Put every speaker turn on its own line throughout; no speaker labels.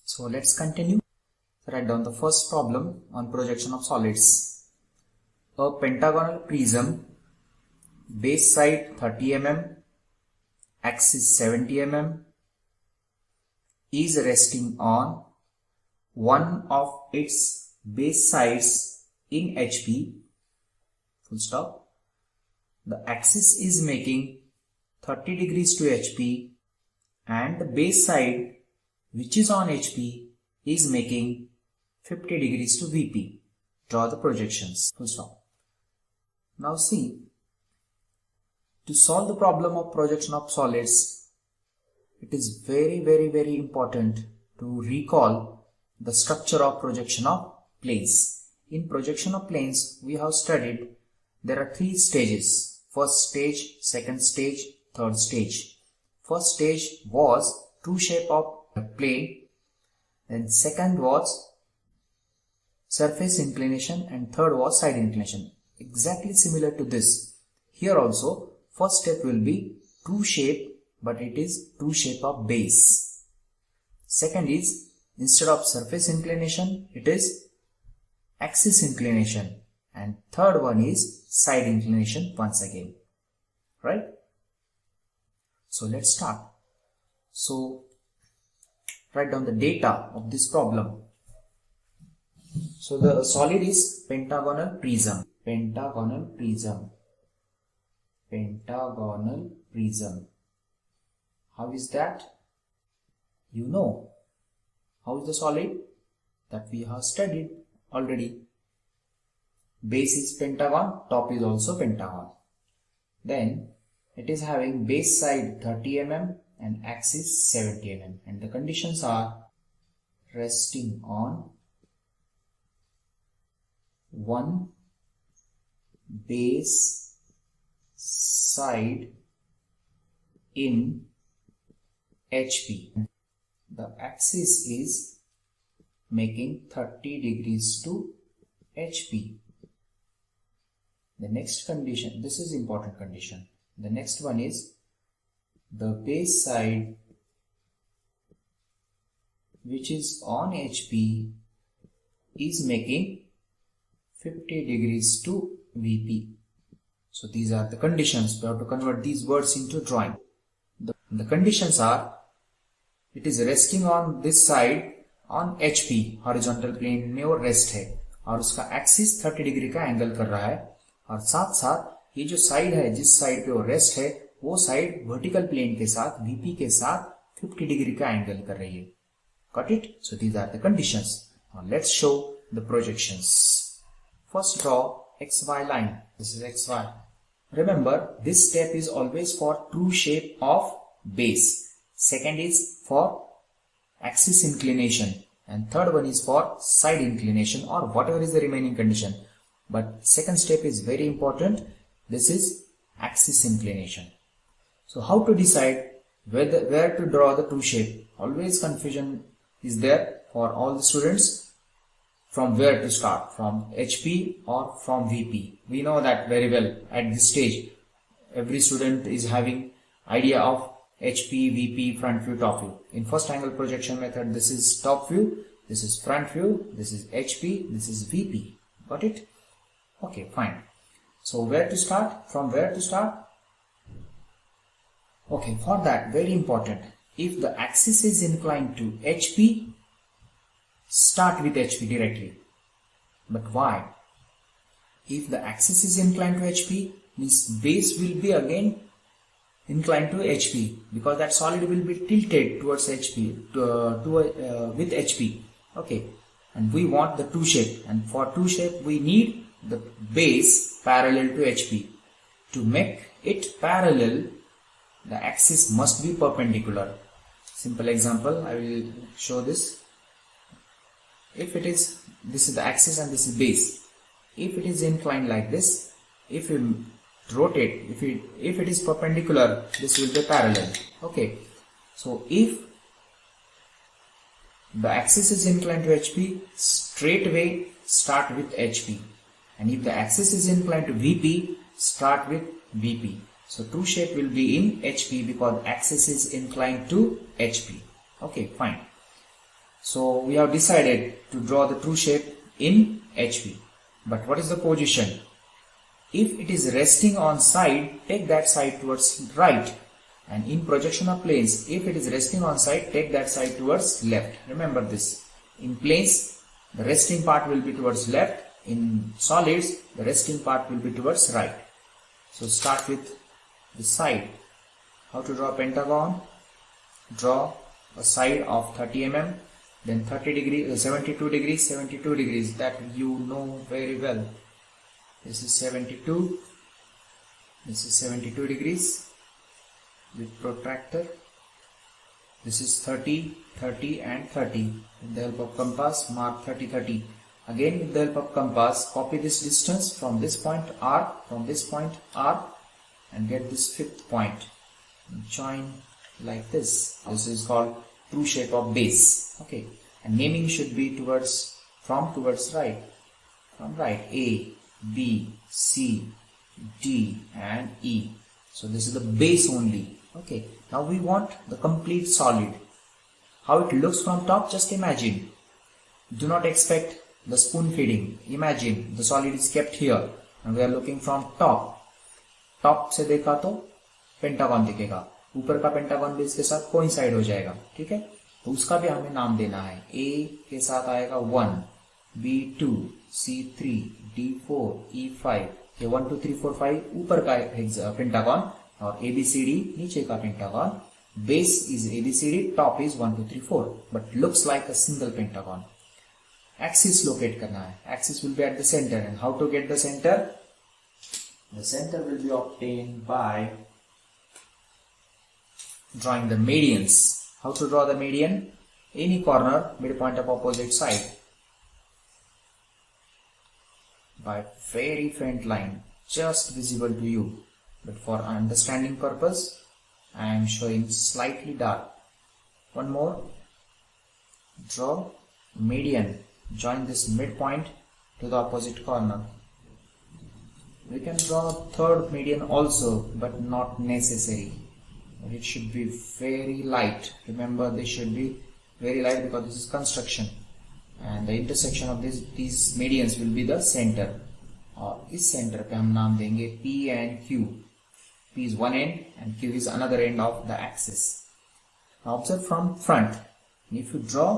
So let's continue. Write down the first problem on projection of solids. A pentagonal prism, base side 30 mm, axis 70 mm, is resting on one of its base sides in HP, full stop. The axis is making 30 degrees to HP and the base side which is on HP is making 50 degrees to VP. Draw the projections. Full stop. Now see, to solve the problem of projection of solids, it is very important to recall the structure of projection of planes. In projection of planes, we have studied there are three stages. First stage, second stage, third stage. First stage was true shape of a plane, then second was surface inclination, and third was side inclination. Exactly similar to this. Here also, first step will be true shape, but it is true shape of base. Second is, instead of surface inclination, it is axis inclination. And third one is side inclination once again. Right? So let's start. So write down the data of this problem. So the solid is pentagonal prism. Pentagonal prism. Pentagonal prism. How is that? You know. How is the solid? That we have studied already. Base is pentagon, top is also pentagon. Then it is having base side 30 mm and axis 70 mm, and the conditions are resting on one base side in HP. The axis is making 30 degrees to HP. The next condition, this is important condition. The next one is the base side which is on HP is making 50 degrees to VP. So these are the conditions. We have to convert these words into drawing. The conditions are, it is resting on this side on HP, horizontal plane में वो rest है और उसका axis 30 degree का angle कर रहा है, और साथ साथ ये जो साइड है जिस साइड पे वो रेस्ट है वो साइड वर्टिकल प्लेन के साथ VP के साथ 50 डिग्री का एंगल कर रही है. Got it? So these are the conditions. Now let's show the projections. First draw XY line. This is XY. Remember, this step is always for true shape of base. Second is for axis inclination. And third one is for side inclination or whatever is the remaining condition. But second step is very important. This is axis inclination. So how to decide where to draw the true shape? Always confusion is there for all the students. From where to start? From HP or from VP? We know that very well at this stage. Every student is having idea of HP, VP, front view, top view. In first angle projection method, this is top view, this is front view, this is HP, this is VP. Got it? Okay, fine. So where to start? From where to start? Okay, for that, very important. If the axis is inclined to HP, start with HP directly. But why? If the axis is inclined to HP, means base will be again inclined to HP, because that solid will be tilted towards HP with HP. Okay, and we want the true shape, and for true shape we need the base parallel to HP. To make it parallel, the axis must be perpendicular. Simple example, I will show this. If it is, this is the axis and this is base. If it is inclined like this, if you rotate, if it is perpendicular, this will be parallel. Okay, so if the axis is inclined to HP, straight away start with HP, and if the axis is inclined to VP, start with VP. So true shape will be in HP because axis is inclined to HP. Okay, fine. So we have decided to draw the true shape in HP. But what is the position? If it is resting on side, take that side towards right. And in projection of planes, if it is resting on side, take that side towards left. Remember this. In planes, the resting part will be towards left. In solids, the resting part will be towards right. So start with the side. How to draw a pentagon? Draw a side of 30 mm, then 30 degrees, 72 degrees, 72 degrees. That you know very well. This is 72. This is 72 degrees with protractor. This is 30, 30 and 30. With the help of compass, mark 30, 30. Again with the help of compass, copy this distance from this point R, from this point R, and get this fifth point. Join like this. This is called true shape of base. Okay. And naming should be towards right. From right. A, B, C, D and E. So this is the base only. Okay. Now we want the complete solid. How it looks from top, just imagine. Do not expect the spoon feeding. Imagine the solid is kept here and we are looking from top. Top से देखा तो pentagon दिखेगा, ऊपर का pentagon भी इसके साथ coincide हो जाएगा. ठीक है, तो उसका भी हमें नाम देना है. ए के साथ आएगा 1, B2, C3, D4, E5. ये 1 2 3 4 5 ऊपर का पेंटागन और ABCD नीचे का pentagon. Base is ABCD, top is 1 2 3 4, but looks like a single pentagon. Axis locate करना है. Axis will be at the center. And how to get the center? The center will be obtained by drawing the medians. How to draw the median? Any corner, midpoint of opposite side. By very faint line, just visible to you. But for understanding purpose, I am showing slightly dark. One more. Draw median. Join this midpoint to the opposite corner. We can draw a third median also, but not necessary. It should be very light. Remember, they should be very light because this is construction, and the intersection of these medians will be the center. और इस center पे हम नाम देंगे P and Q. P is one end and Q is another end of the axis. Now observe from front. If you draw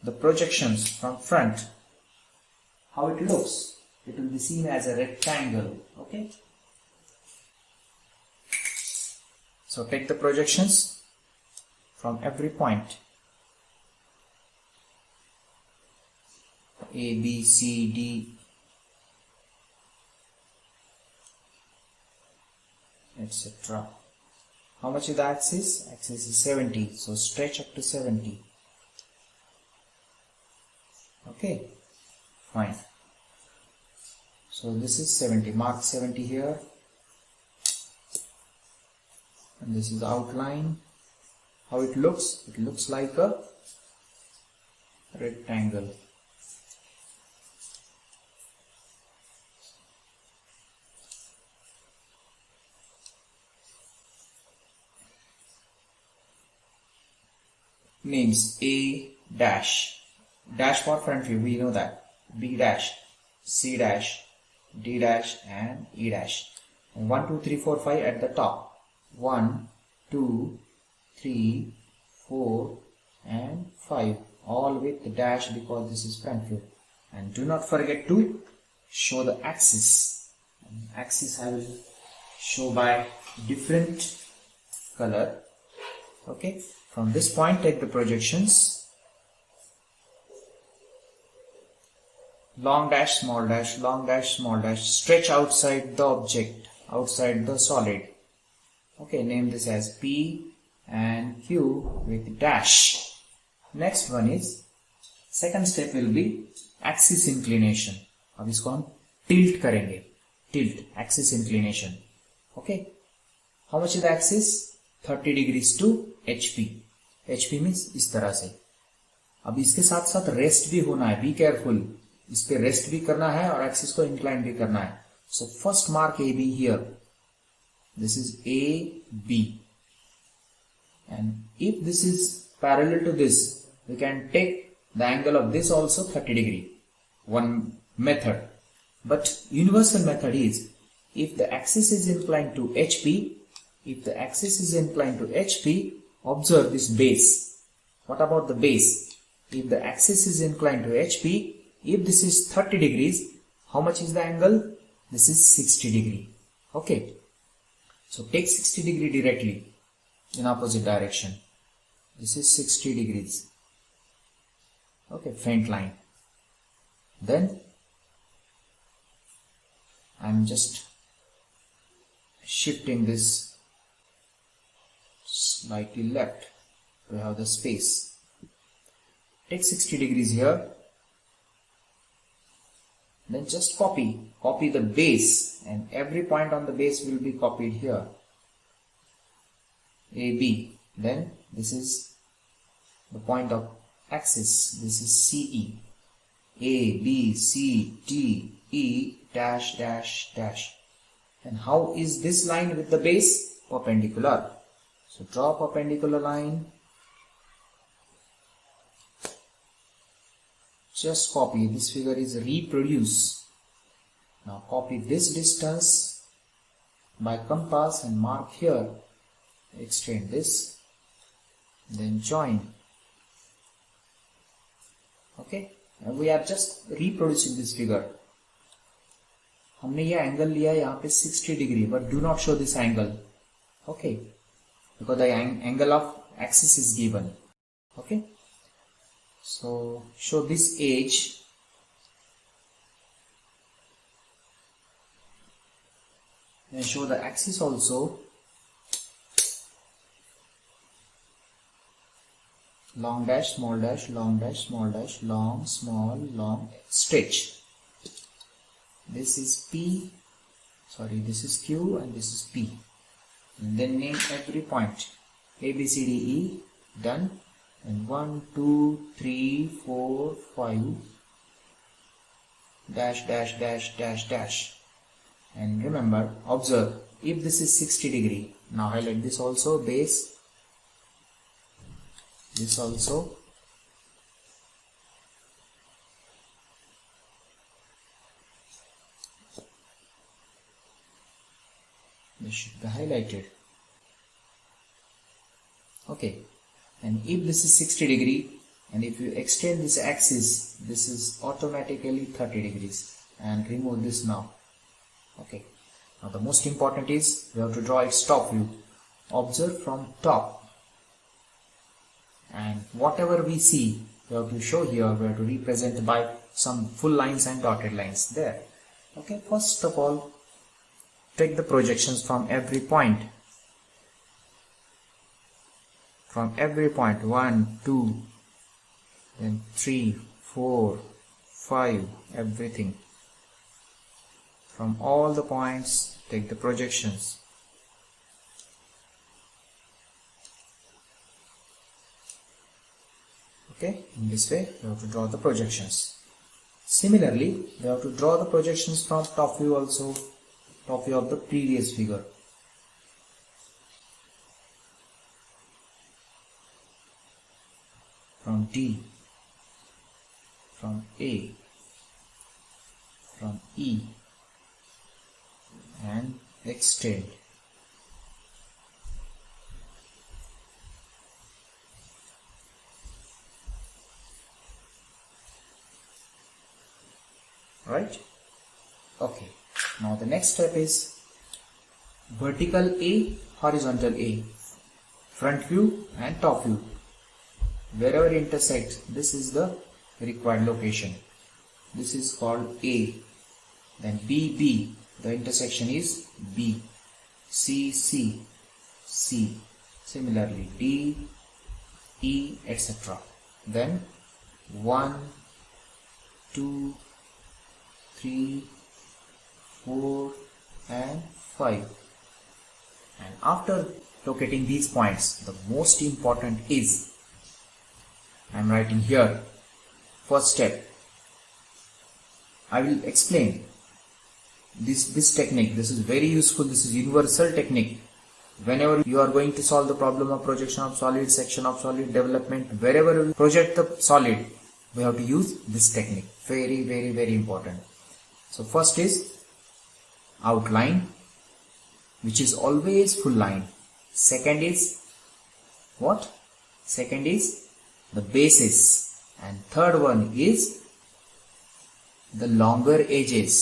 the projections from front, how it looks? It will be seen as a rectangle. Okay. So take the projections from every point. A, B, C, D. etc. How much is the axis? Axis is 70. So stretch up to 70. Okay. Fine. So this is 70, mark 70 here, and this is outline. How it looks? It looks like a rectangle. Names A dash, dash for front view, we know that. B dash, C dash, D dash and E dash. And 1 2 3 4 5 at the top. 1 2 3 4 and 5, all with the dash because this is front view. And do not forget to show the axis. Axis I will show by different color. Okay, from this point take the projections. Long dash, small dash, long dash, small dash. Stretch outside the object, outside the solid. Okay, name this as P and Q with dash. Next one is, second step will be axis inclination. अब इसको हम tilt करेंगे. Tilt, axis inclination. Okay. How much is the axis? 30 degrees to HP. HP means इस तरह से. अब इसके साथ साथ रेस्ट भी होना है. Be careful. इस पे रेस्ट भी करना है और एक्सिस को इंक्लाइन भी करना है. So first mark AB here. This is AB. And if this is parallel to this, we can take the angle of this also 30 degree. One method. But universal method is, if the axis is inclined to HP, observe this base. What about the base? If the axis is inclined to HP, if this is 30 degrees, how much is the angle? This is 60 degree. Okay. So take 60 degree directly in opposite direction. This is 60 degrees. Okay, faint line. Then I'm just shifting this slightly left to have the space. Take 60 degrees here. Then just copy the base, and every point on the base will be copied here. AB. Then this is the point of axis. This is CE. A, B, C, D, E, dash, dash, dash. And how is this line with the base? Perpendicular. So draw a perpendicular line. Just copy. This figure is reproduce. Now copy this distance by compass and mark here. Extend this. Then join. Okay. And we are just reproducing this figure. हमने ये angle लिया है यहाँ पे 60 degree, but do not show this angle. Okay. Because the angle of axis is given. Okay. So show this edge. And show the axis also. Long dash, small dash, long dash, small dash, long, small, long, stretch. This is P, sorry, this is Q and this is P. And then name every point. A, B, C, D, E, done. And 1, 2, 3, 4, 5, dash, dash, dash, dash, dash. And remember, observe, if this is 60 degree, now highlight this also, base, this also, this should be highlighted. Okay. And if this is 60 degree, and if you extend this axis, this is automatically 30 degrees. And remove this now. Okay. Now the most important is, we have to draw its top view. Observe from top. And whatever we see, we have to show here, we have to represent by some full lines and dotted lines there. Okay. First of all, take the projections from every point. From every point, 1, 2, then 3, 4, 5, everything. From all the points, take the projections. Okay, in this way, we have to draw the projections. Similarly, we have to draw the projections from top view also, top view of the previous figure. From D, from A, from E, and extend. Right? Okay. Now the next step is vertical A, horizontal A, front view and top view. Wherever it intersects, this is the required location. This is called A. Then B, B, the intersection is B. C, C, C. Similarly, D, E, etc. Then 1, 2, 3, 4 and 5. And after locating these points, the most important is, I am writing here, first step, I will explain this technique. This is very useful. This is universal technique. Whenever you are going to solve the problem of projection of solid, section of solid, development, wherever you project the solid, we have to use this technique. Very, very, very important. So first is outline, which is always full line. Second is what? Second is the basis, and third one is the longer edges.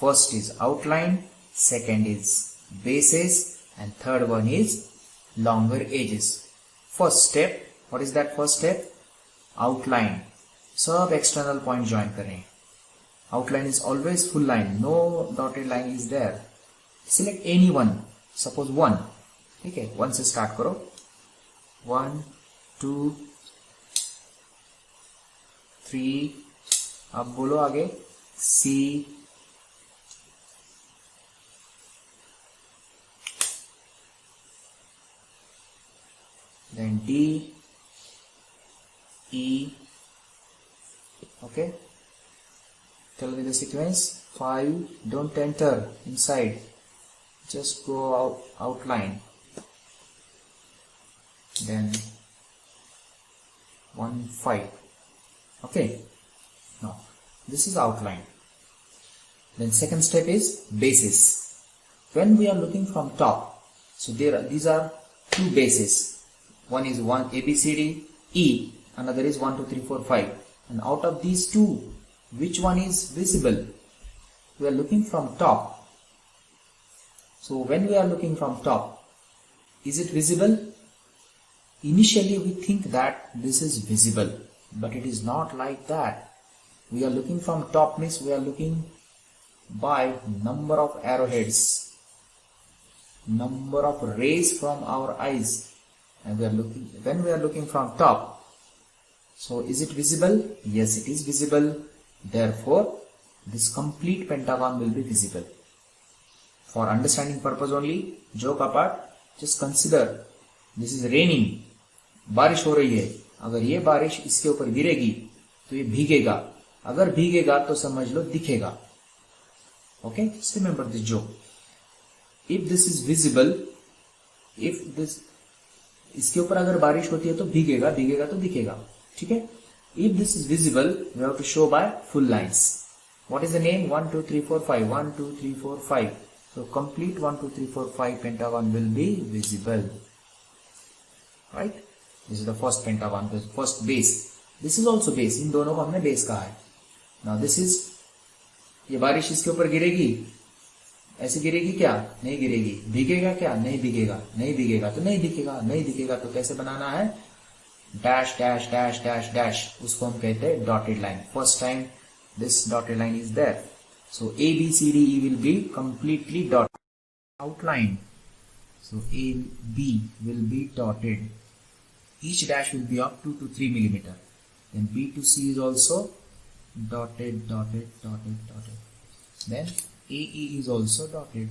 First is outline, second is basis, and third one is longer edges. First step, what is that first step? Outline. सब external point join करें. Outline is always full line, no dotted line is there. Select any one, suppose 1. ठीक है, 1 से start करो. 1, 2, 3. अब बोलो आगे. C, then D, E. Okay, tell me the sequence. 5, don't enter inside, just go outline. Then 1, 5. Okay, now this is outline. Then second step is basis. When we are looking from top, so these are 2 bases. One is 1 A B C D E, another is 1 2 3 4 5. And out of these 2, which one is visible? We are looking from top. So when we are looking from top, is it visible? Initially we think that this is visible, but it is not like that. We are looking from top means we are looking by number of arrowheads, number of rays from our eyes, and we are looking, when we are looking from top, so is it visible? Yes, it is visible. Therefore this complete pentagon will be visible. For understanding purpose only, joke apart, just consider this is raining. बारिश हो रही है. अगर ये बारिश इसके ऊपर गिरेगी तो ये भीगेगा. अगर भीगेगा तो समझ लो दिखेगा. Okay, just remember this joke. If this is visible, if this, इसके ऊपर अगर बारिश होती है तो भीगेगा, भीगेगा तो दिखेगा. ठीक है. If this is visible, we have to show by full lines. What is the name? 1 2 3 4 5. 1 2 3 4 5. So complete 1 2 3 4 5 pentagon will be visible. Right? This is the first pentagon, the first base. This is also base. इन दोनों को हमने base कहा है. Now this is, ये बारिश इसके ऊपर गिरेगी, ऐसे गिरेगी क्या? नहीं गिरेगी. भीगेगा क्या? नहीं भीगेगा. नहीं भीगेगा तो नहीं दिखेगा. नहीं दिखेगा तो कैसे बनाना है? Dash dash dash dash dash. उसको हम कहते हैं dotted line. First time this dotted line is there. So A, B, C, D, E will be completely dotted. Outline. So A, B will be dotted. Each dash will be of 2 to 3 millimeter. Then B to C is also dotted, dotted, dotted, dotted. Then AE is also dotted,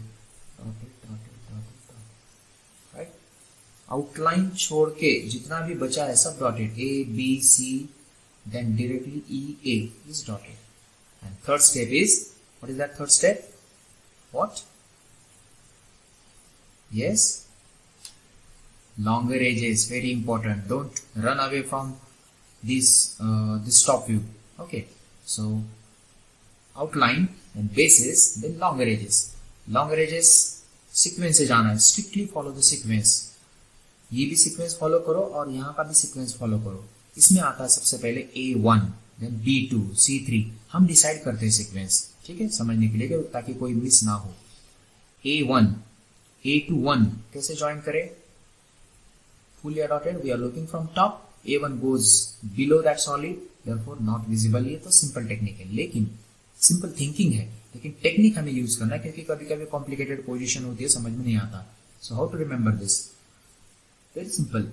dotted, dotted, dotted, dotted. Right? Outline छोड़ के जितना भी बचा है सब dotted. A, B, C, then directly E, A is dotted. And third step is, what is that third step? What? Yes? Longer edges, very important. Don't run away from this top view. Okay, so outline and basis, then longer edges. Longer edges sequence से जाना है. Strictly follow the sequence. ये भी sequence follow करो और यहाँ का भी sequence follow करो. इसमें आता है सबसे पहले A1, then B2, C3. हम डिसाइड करते हैं sequence. ठीक है, समझने के लिए ताकि कोई मिस ना हो. A1, A21 कैसे ज्वाइन करें? Fully dotted. We are looking from top. A1 goes below that solid, therefore not visible. ये तो simple technique है, लेकिन simple thinking है, लेकिन टेक्निक हमें यूज करना है क्योंकि कभी कभी कॉम्प्लिकेटेड पोजीशन होती है, समझ में नहीं आता. So how to remember this? Very simple.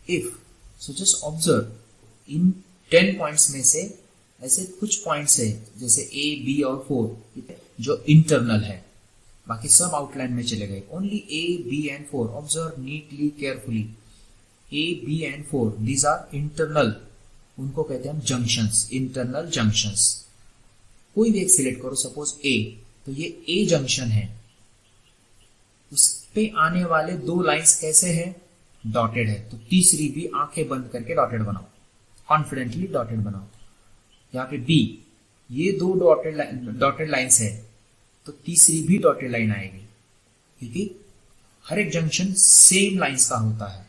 If so just observe in 10 points में से ऐसे कुछ पॉइंट्स है जैसे A, B और 4 जो इंटरनल है, बाकी सब आउटलाइन में चले गए. Only A, B and 4. Observe neatly carefully. A, B and 4 these are internal. उनको कहते हैं हम जंक्शंस, इंटरनल जंक्शंस. कोई भी एक सिलेक्ट करो, सपोज ए, तो ये ए जंक्शन है, उस पे आने वाले दो लाइंस कैसे हैं, डॉटेड है, तो तीसरी भी आंखें बंद करके डॉटेड बनाओ, कॉन्फिडेंटली डॉटेड बनाओ। यहाँ पे बी, ये दो डॉटेड लाइंस है, तो तीसरी भी डॉटेड लाइन आएगी, क्योंकि हर एक जंक्शन सेम लाइंस का होता है।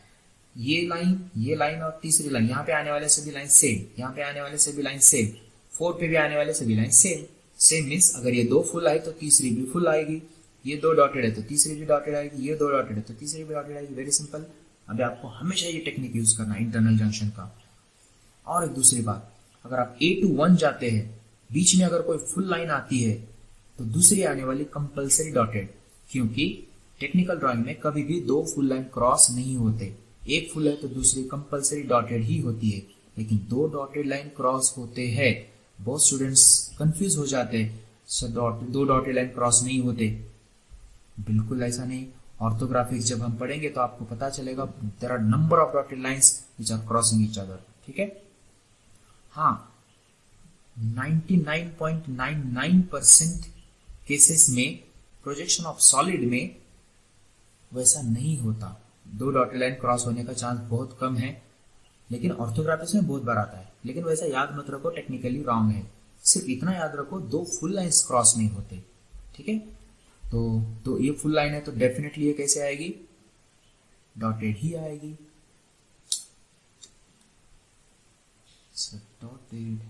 ये लाइन और तीसरी लाइन, यहाँ पे आने वाले सभी लाइन सेम, यहाँ पे आने वाले सभी लाइन सेम, 4 पे भी आने वाले सभी लाइन सेम मीन्स अगर ये 2 फुल आए तो तीसरी भी फुल आएगी, ये 2 डॉटेड है तो तीसरी भी डॉटेड आएगी, ये 2 डॉटेड है तो तीसरी भी डॉटेड आएगी। Very simple. अभी आपको हमेशा ये टेक्निक यूज करना है इंटरनल जंक्शन का। और एक दूसरी बात, अगर आप A to 1 जाते हैं, बीच में अगर कोई फुल लाइन आती है तो दूसरी आने वाली कंपल्सरी डॉटेड, क्योंकि टेक्निकल ड्राइंग में कभी भी 2 फुल लाइन क्रॉस नहीं होते, एक फुल है तो दूसरी कंपल्सरी डॉटेड ही होती है, लेकिन 2 डॉटेड लाइन क्रॉस होते हैं। बहुत स्टूडेंट्स कंफ्यूज हो जाते हैं, सर 2 डॉटेड लाइन क्रॉस नहीं होते। बिल्कुल ऐसा नहीं। ऑर्थोग्राफिक्स जब हम पढ़ेंगे तो आपको पता चलेगा there are number of dotted lines which are crossing each other. ठीक है, हाँ 99.99% केसेस में प्रोजेक्शन ऑफ सॉलिड में वैसा नहीं होता, 2 डॉटेड लाइन क्रॉस होने का चांस बहुत कम है, लेकिन ऑर्थोग्राफिक्स में बहुत बार आता है। लेकिन वैसा याद मत रखो, टेक्निकली रॉन्ग है। सिर्फ इतना याद रखो 2 फुल लाइंस क्रॉस नहीं होते। ठीक है, तो ये फुल लाइन है तो डेफिनेटली ये कैसे आएगी, डॉटेड ही आएगी। Dotted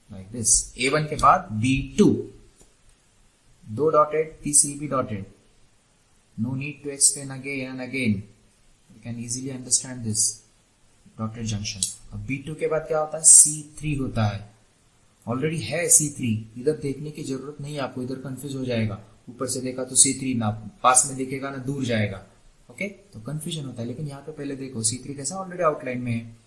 like this. A1 के बाद B2, 2 डॉटेड, तीसरी भी dotted. No need to explain again and again, you can easily understand this dotted junction. अब B2 के बाद क्या होता है, C3 होता है। ऑलरेडी है C3, इधर देखने की जरूरत नहीं है आपको, इधर कंफ्यूज हो जाएगा। ऊपर से देखा तो C3 ना पास में दिखेगा ना दूर जाएगा, ओके, तो कंफ्यूजन होता है। लेकिन यहाँ पे पहले देखो C3 कैसा ऑलरेडी आउटलाइन में है।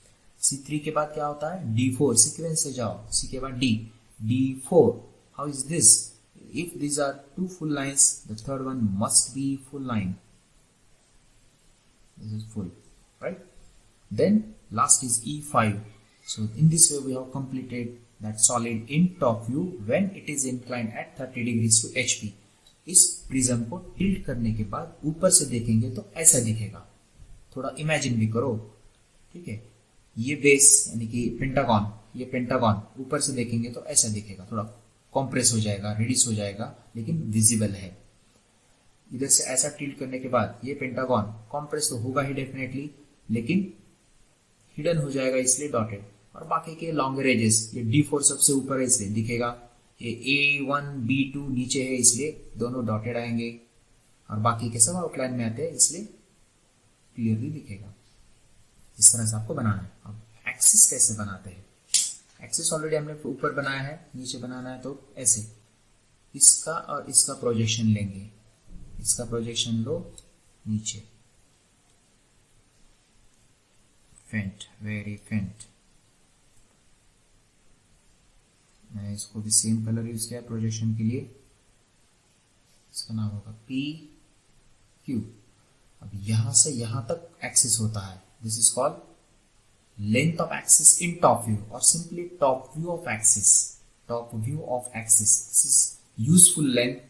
C3 के बाद क्या होता है, D4, सीक्वेंस से जाओ, C के बाद D, D4, how is this, if these are 2 full lines, the third one must be full line. This is full, right? Then last is E5. So in this way we have completed that solid in top view when it is inclined at 30 degrees to HP. इस prism को tilt करने के बाद ऊपर से देखेंगे तो ऐसा दिखेगा। थोड़ा इमेजिन भी करो। ठीक है, ये बेस यानी कि पेंटागन, ये पेंटागन ऊपर से देखेंगे तो ऐसा दिखेगा, थोड़ा कॉम्प्रेस हो जाएगा, रिड्यूस हो जाएगा, लेकिन विजिबल है। इधर से ऐसा टिल्ट करने के बाद ये पेंटागन कॉम्प्रेस तो होगा ही डेफिनेटली, लेकिन हिडन हो जाएगा इसलिए डॉटेड। और बाकी के लॉन्गर एजेस, ये D4 सबसे ऊपर है इसलिए दिखेगा, ये A1 B2 नीचे है इसलिए दोनों डॉटेड आएंगे, और बाकी के सब आउटलाइन में आते हैं इसलिए क्लियरली दिखेगा। इस तरह से आपको बनाना है। अब एक्सिस कैसे बनाते हैं, एक्सिस ऑलरेडी हमने ऊपर बनाया है, नीचे बनाना है तो ऐसे इसका और इसका प्रोजेक्शन लेंगे, इसका प्रोजेक्शन लो नीचे, फेंट, वेरी फेंट। मैंने इसको भी सेम कलर यूज किया प्रोजेक्शन के लिए, इसका नाम होगा PQ। अब यहां से यहां तक एक्सिस होता है, this is called length of axis in top view or simply top view of axis. Top view of axis. This is useful length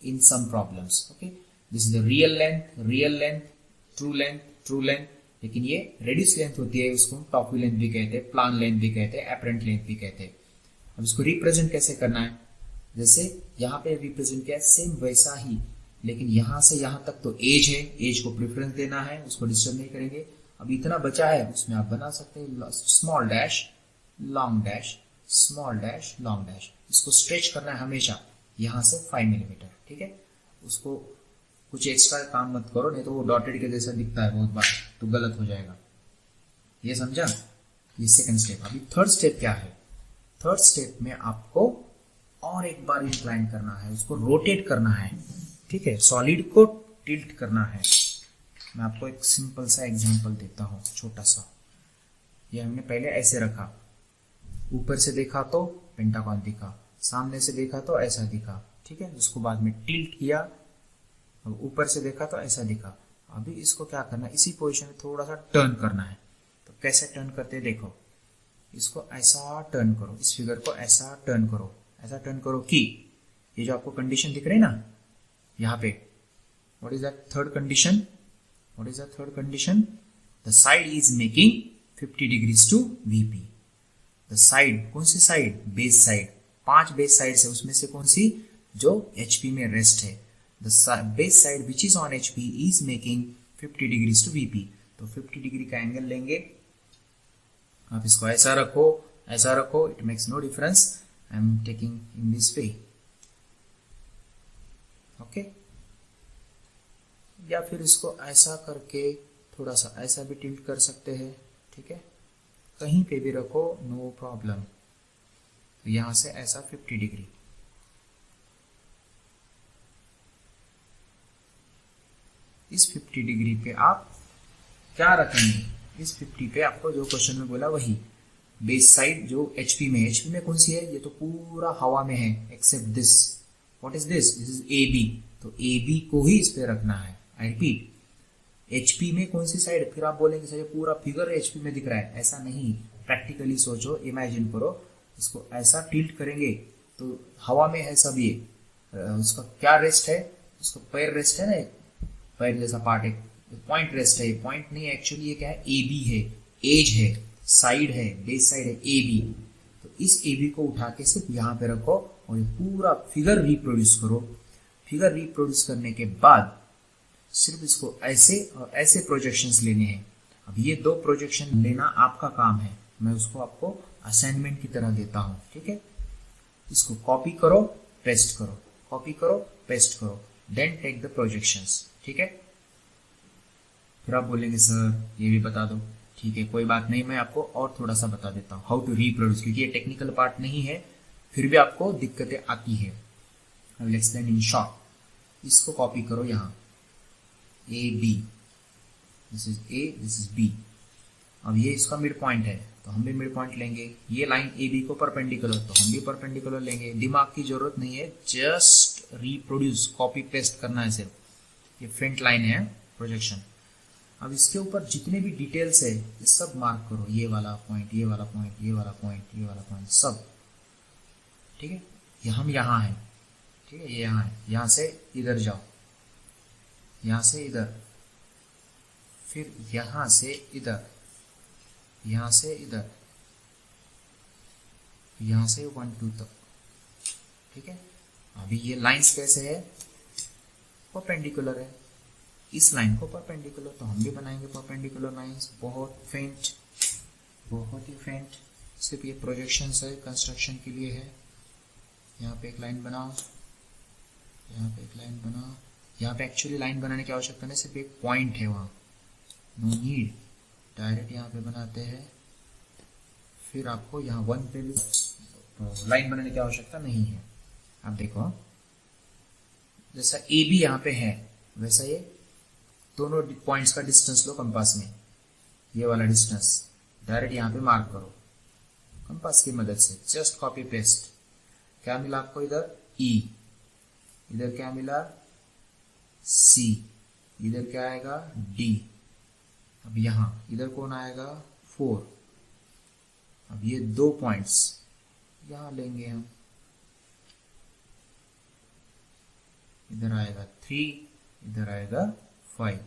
in some problems. Okay. This is the real length, true length. लेकिन ये reduced length होती है, उसको top view length भी कहते हैं, plan length भी कहते हैं, apparent length भी कहते हैं। अब इसको represent कैसे करना है, जैसे यहाँ पे represent किया सेम वैसा ही, लेकिन यहाँ से यहाँ तक तो एज है, एज को प्रेफरेंस देना है, उसको डिस्टर्ब नहीं करेंगे। अब इतना बचा है उसमें आप बना सकते हैं small dash, long dash, small dash, long dash. इसको स्ट्रेच करना है हमेशा यहाँ से 5 मिलीमीटर। ठीक है, उसको कुछ एक्स्ट्रा काम मत करो, नहीं तो वो डॉटेड के जैसा दिखता है बहुत बार, तो गलत हो जाएगा। ये समझा, ये सेकंड स्टेप। अभी थर्ड स्टेप क्या है, थर्ड स्टेप में आपको और एक बार इंक्लाइन करना है, उसको रोटेट करना है। ठीक है, सॉलिड को टिल्ट करना है। मैं आपको एक सिंपल सा एग्जांपल देता हूँ, छोटा सा। ये हमने पहले ऐसे रखा, ऊपर से देखा तो पेंटागन दिखा, सामने से देखा तो ऐसा दिखा। ठीक है, उसको बाद में टिल्ट किया, ऊपर से देखा तो ऐसा दिखा। अभी इसको क्या करना है, इसी पोजीशन में थोड़ा सा टर्न करना है। तो कैसे टर्न करते हैं देखो, इसको ऐसा टर्न करो, इस फिगर को ऐसा टर्न करो, ऐसा टर्न करो कि ये जो आपको कंडीशन दिख रही है ना यहाँ पे, what is that third condition, what is that third condition, the side is making 50 degrees to VP. The side, कौन सी side, base side, 5 base side है, उसमें से कौन सी, जो एचपी में रेस्ट है, the base side which is on HP is making 50 degrees to VP. तो 50 डिग्री का एंगल लेंगे, आप इसको ऐसा रखो, ऐसा रखो, it makes no difference, I am taking in this way, okay. या फिर इसको ऐसा करके थोड़ा सा ऐसा भी टिल्ट कर सकते हैं, ठीक है, कहीं पे भी रखो, नो प्रॉब्लम। तो यहां से ऐसा 50 डिग्री, इस 50 डिग्री पे आप क्या रखेंगे, इस 50 पे आपको जो क्वेश्चन में बोला वही, बेस साइड जो एचपी में है, एचपी में कौन सी है, ये तो पूरा हवा में है except this, what is this, this is A B, तो ए बी को ही इस पे रखना है। आई रिपीट, एचपी में कौन सी साइड, फिर आप बोलेंगे सर पूरा फिगर एचपी में दिख रहा है, ऐसा नहीं, प्रैक्टिकली सोचो, इमेजिन करो, इसको ऐसा टिल्ट करेंगे तो हवा में है सब, ये उसका क्या रेस्ट है, उसका पैर रेस्ट है ना, पैर जैसा पार्ट, एक पॉइंट रेस्ट है, पॉइंट नहीं एक्चुअली ये क्या है, ए बी है, एज है, साइड है, बेस साइड है ए बी। तो इस ए बी को उठा के सिर्फ यहाँ पे रखो और ये पूरा फिगर रिप्रोड्यूस करो। फिगर रिप्रोड्यूस करने के बाद सिर्फ इसको ऐसे और ऐसे प्रोजेक्शंस लेने हैं। अब ये 2 प्रोजेक्शन लेना आपका काम है, मैं उसको आपको असाइनमेंट की तरह देता हूं, ठीक है। इसको कॉपी करो, पेस्ट करो, कॉपी करो, पेस्ट करो, देन टेक द प्रोजेक्शंस, ठीक है। फिर आप बोलेंगे सर ये भी बता दो, ठीक है कोई बात नहीं, मैं आपको और थोड़ा सा बता देता हूँ हाउ टू रिप्रोड्यूस, क्योंकि ये टेक्निकल पार्ट नहीं है, फिर भी आपको दिक्कतें आती है। I will explain in short. इसको कॉपी करो यहाँ, A B, this is A, this is B. अब ये इसका मिड पॉइंट है तो हम भी मिड पॉइंट लेंगे, ये लाइन ए बी को परपेंडिकुलर तो हम भी परपेंडिकुलर लेंगे। दिमाग की जरूरत नहीं है, जस्ट रिप्रोड्यूस, कॉपी पेस्ट करना है सिर्फ। ये फ्रंट लाइन है प्रोजेक्शन। अब इसके ऊपर जितने भी डिटेल्स है ये सब मार्क करो, ये वाला पॉइंट, ये वाला पॉइंट, ये वाला पॉइंट, ये वाला पॉइंट, सब, ठीक है। ये हम यहाँ है, ठीक है, ये यहाँ है, यहाँ से इधर जाओ, यहाँ से इधर, फिर यहाँ से इधर, यहाँ से इधर, यहाँ से 1 2 तक, ठीक है। अभी ये लाइंस कैसे है, परपेंडिकुलर है, इस लाइन को परपेंडिकुलर, तो हम भी बनाएंगे परपेंडिकुलर लाइंस, बहुत फेंट, बहुत ही फेंट, सिर्फ ये प्रोजेक्शंस है, कंस्ट्रक्शन के लिए है। यहाँ पे एक लाइन बनाओ, यहाँ पे एक लाइन बनाओ, यहाँ पे एक्चुअली लाइन बनाने की आवश्यकता नहीं, सिर्फ एक पॉइंट है वहाँ, नो नीड, डायरेक्ट यहाँ पे बनाते हैं। फिर आपको यहाँ 1 पे भी लाइन बनाने की आवश्यकता नहीं है। आप देखो जैसा ए बी यहाँ पे है वैसा ये दोनों पॉइंट्स का डिस्टेंस लो कंपास में, ये वाला डिस्टेंस डायरेक्ट यहाँ पे मार्क करो कंपास की मदद से, जस्ट कॉपी पेस्ट। क्या मिला आपको इधर, ई, इधर क्या मिला, सी, इधर क्या आएगा, डी। अब यहाँ इधर कौन आएगा, 4। अब ये 2 पॉइंट्स यहां लेंगे हम, इधर आएगा 3, इधर आएगा 5,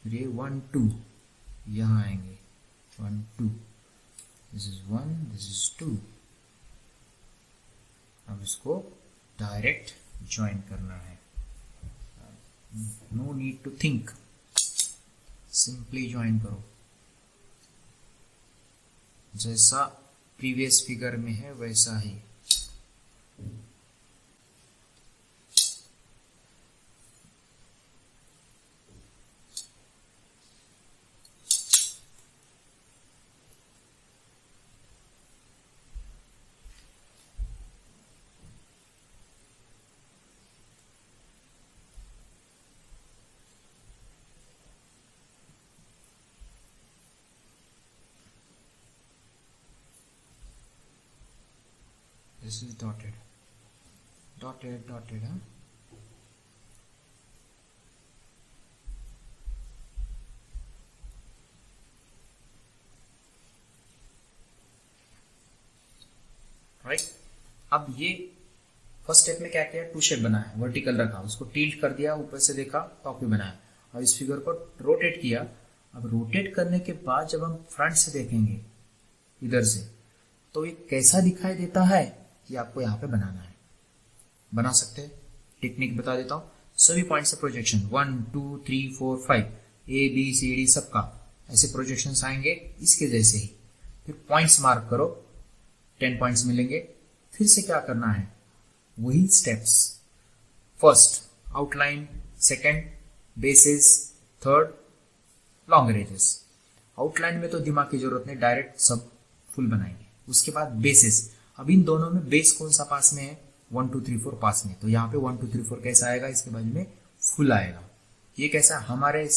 फिर ये 1 2 यहां आएंगे, 1 2, दिस इज 1, दिस इज 2। अब इसको डायरेक्ट ज्वाइन करना है, no need to think, simply join करो, जैसा प्रीवियस फिगर में है वैसा ही। This is dotted, dotted, dotted, huh? Right. अब ये फर्स्ट स्टेप में क्या किया, टू शेप बनाया, वर्टिकल रखा, उसको टिल्ट कर दिया, ऊपर से देखा, टॉप व्यू बनाया। अब इस फिगर को रोटेट किया। अब रोटेट करने के बाद जब हम फ्रंट से देखेंगे इधर से, तो ये कैसा दिखाई देता है ये आपको यहाँ पे बनाना है। बना सकते हैं, टेक्निक बता देता हूँ। सभी पॉइंट से प्रोजेक्शन 1 2 3 4 5 ABCD सबका ऐसे प्रोजेक्शन आएंगे इसके जैसे ही। फिर पॉइंट्स मार्क करो, 10 पॉइंट्स मिलेंगे। फिर से क्या करना है, वही steps, first outline, second basis, third long ranges. Outline में तो दिमाग की जरूरत नहीं, डायरेक्ट सब फुल बनाएंगे। उसके बाद बेसिस, अब इन दोनों में बेस कौन सा पास में है, 1 2 3 4 पास में, तो यहाँ पे 1 2 3 4 कैसा आएगा, इसके बाजू में फुल आएगा। ये कैसा, हमारे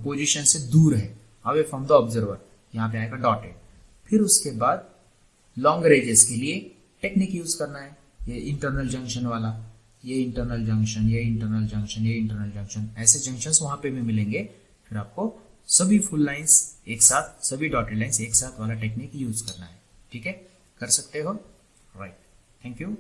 पोजीशन से दूर है, अवे फ्रॉम द ऑब्जर्वर, यहाँ पे आएगा डॉटेड। फिर उसके बाद लॉन्ग रेंजेस के लिए टेक्निक यूज करना है, ये इंटरनल जंक्शन वाला, ये इंटरनल जंक्शन, ये इंटरनल जंक्शन, ये इंटरनल जंक्शन, ऐसे जंक्शंस वहां पे भी मिलेंगे। फिर आपको सभी फुल लाइंस एक साथ, सभी डॉटेड लाइंस एक साथ वाला टेक्निक यूज करना है। ठीक है, कर सकते हो, राइट। Thank you.